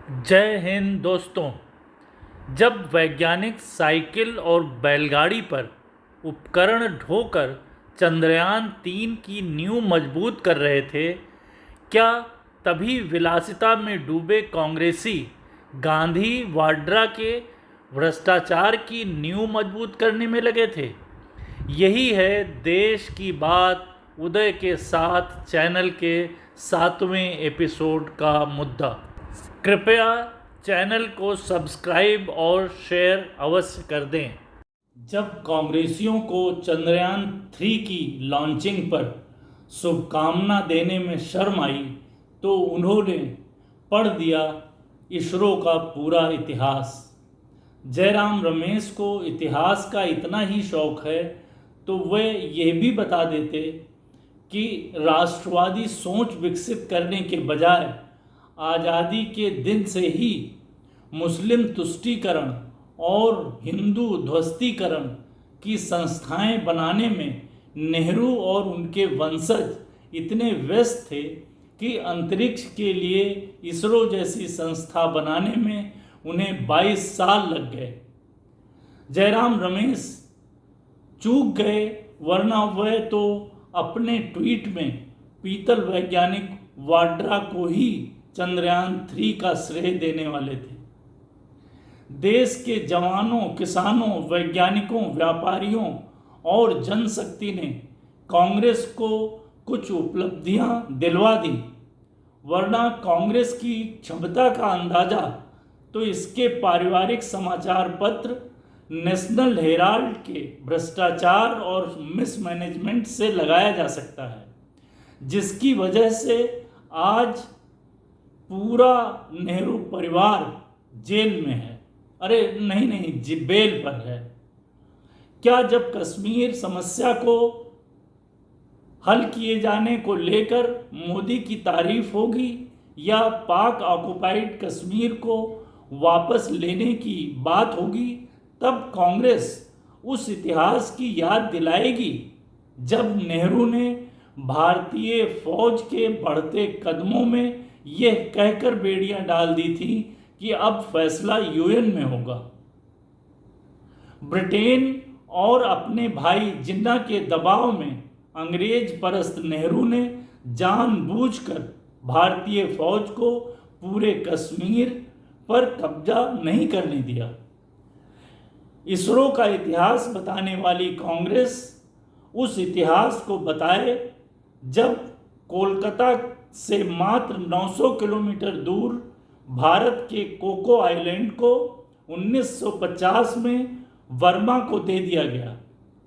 जय हिंद दोस्तों। जब वैज्ञानिक साइकिल और बैलगाड़ी पर उपकरण ढोकर चंद्रयान 3 की नींव मजबूत कर रहे थे, क्या तभी विलासिता में डूबे कांग्रेसी गांधी वाड्रा के भ्रष्टाचार की नींव मजबूत करने में लगे थे? यही है देश की बात उदय के साथ चैनल के 7वें एपिसोड का मुद्दा। कृपया चैनल को सब्सक्राइब और शेयर अवश्य कर दें। जब कांग्रेसियों को चंद्रयान 3 की लॉन्चिंग पर शुभकामना देने में शर्म आई तो उन्होंने पढ़ दिया इसरो का पूरा इतिहास। जयराम रमेश को इतिहास का इतना ही शौक है तो वे ये भी बता देते कि राष्ट्रवादी सोच विकसित करने के बजाय आज़ादी के दिन से ही मुस्लिम तुष्टीकरण और हिंदू ध्वस्तीकरण की संस्थाएं बनाने में नेहरू और उनके वंशज इतने व्यस्त थे कि अंतरिक्ष के लिए इसरो जैसी संस्था बनाने में उन्हें 22 साल लग गए। जयराम रमेश चूक गए, वरना वह तो अपने ट्वीट में पीतल वैज्ञानिक वाड्रा को ही चंद्रयान 3 का श्रेय देने वाले थे। देश के जवानों, किसानों, वैज्ञानिकों, व्यापारियों और जनशक्ति ने कांग्रेस को कुछ उपलब्धियां दिलवा दी, वरना कांग्रेस की क्षमता का अंदाजा तो इसके पारिवारिक समाचार पत्र नेशनल हेराल्ड के भ्रष्टाचार और मिसमैनेजमेंट से लगाया जा सकता है, जिसकी वजह से आज पूरा नेहरू परिवार जेल में है। अरे नहीं, बेल पर है। क्या जब कश्मीर समस्या को हल किए जाने को लेकर मोदी की तारीफ होगी या पाक ऑक्युपाइड कश्मीर को वापस लेने की बात होगी, तब कांग्रेस उस इतिहास की याद दिलाएगी जब नेहरू ने भारतीय फौज के बढ़ते कदमों में यह कहकर बेड़ियां डाल दी थी कि अब फैसला यूएन में होगा। ब्रिटेन और अपने भाई जिन्ना के दबाव में अंग्रेज परस्त नेहरू ने जानबूझकर भारतीय फौज को पूरे कश्मीर पर कब्जा नहीं करने दिया। इसरो का इतिहास बताने वाली कांग्रेस उस इतिहास को बताए जब कोलकाता से मात्र 900 किलोमीटर दूर भारत के कोको आइलैंड को 1950 में वर्मा को दे दिया गया,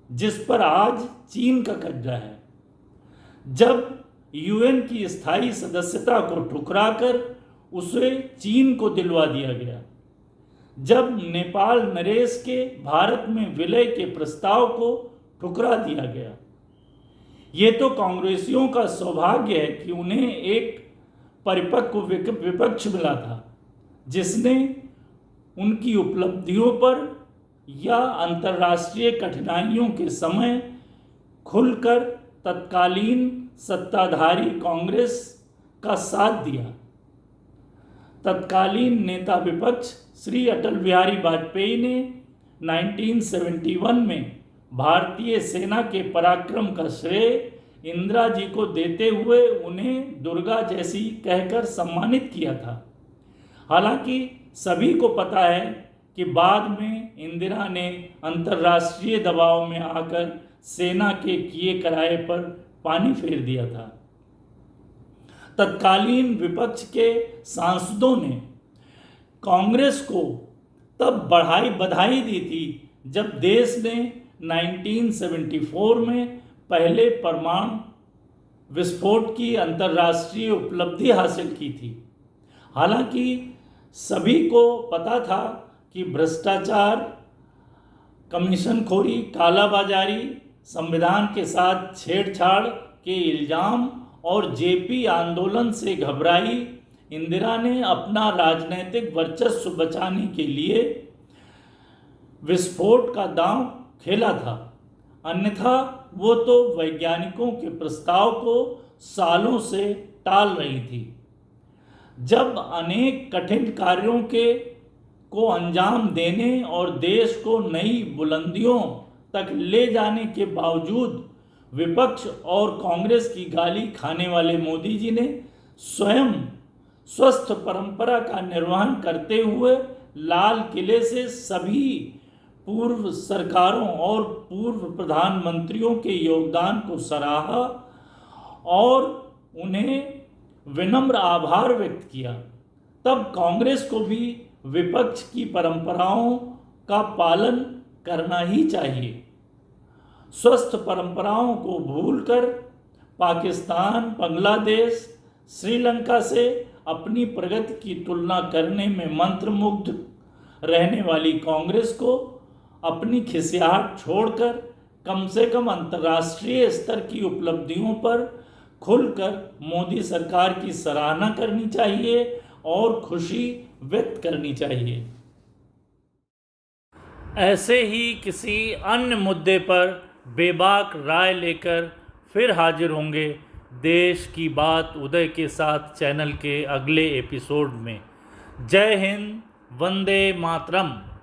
जिस पर आज चीन का कब्जा है। जब यूएन की स्थायी सदस्यता को ठुकराकर उसे चीन को दिलवा दिया गया। जब नेपाल नरेश के भारत में विलय के प्रस्ताव को ठुकरा दिया गया। ये तो कांग्रेसियों का सौभाग्य है कि उन्हें एक परिपक्व विपक्ष मिला था जिसने उनकी उपलब्धियों पर या अंतर्राष्ट्रीय कठिनाइयों के समय खुलकर तत्कालीन सत्ताधारी कांग्रेस का साथ दिया। तत्कालीन नेता विपक्ष श्री अटल बिहारी वाजपेयी ने 1971 में भारतीय सेना के पराक्रम का श्रेय इंदिरा जी को देते हुए उन्हें दुर्गा जैसी कहकर सम्मानित किया था। हालांकि सभी को पता है कि बाद में इंदिरा ने अंतर्राष्ट्रीय दबाव में आकर सेना के किए कराए पर पानी फेर दिया था। तत्कालीन विपक्ष के सांसदों ने कांग्रेस को तब बधाई दी थी जब देश ने 1974 में पहले परमाणु विस्फोट की अंतर्राष्ट्रीय उपलब्धि हासिल की थी। हालांकि सभी को पता था कि भ्रष्टाचार, कमीशनखोरी, कालाबाजारी, संविधान के साथ छेड़छाड़ के इल्जाम और जेपी आंदोलन से घबराई इंदिरा ने अपना राजनीतिक वर्चस्व बचाने के लिए विस्फोट का दांव खेला था। अन्यथा वो तो वैज्ञानिकों के प्रस्ताव को सालों से टाल रही थी। जब अनेक कठिन कार्यों को अंजाम देने और देश को नई बुलंदियों तक ले जाने के बावजूद विपक्ष और कांग्रेस की गाली खाने वाले मोदी जी ने स्वयं स्वस्थ परंपरा का निर्वहन करते हुए लाल किले से सभी पूर्व सरकारों और पूर्व प्रधानमंत्रियों के योगदान को सराहा और उन्हें विनम्र आभार व्यक्त किया। तब कांग्रेस को भी विपक्ष की परंपराओं का पालन करना ही चाहिए। स्वस्थ परंपराओं को भूलकर पाकिस्तान, बांग्लादेश, श्रीलंका से अपनी प्रगति की तुलना करने में मंत्रमुग्ध रहने वाली कांग्रेस को अपनी खिसियाहट छोड़कर कम से कम अंतर्राष्ट्रीय स्तर की उपलब्धियों पर खुलकर मोदी सरकार की सराहना करनी चाहिए और खुशी व्यक्त करनी चाहिए। ऐसे ही किसी अन्य मुद्दे पर बेबाक राय लेकर फिर हाजिर होंगे देश की बात उदय के साथ चैनल के अगले एपिसोड में। जय हिंद, वंदे मातरम।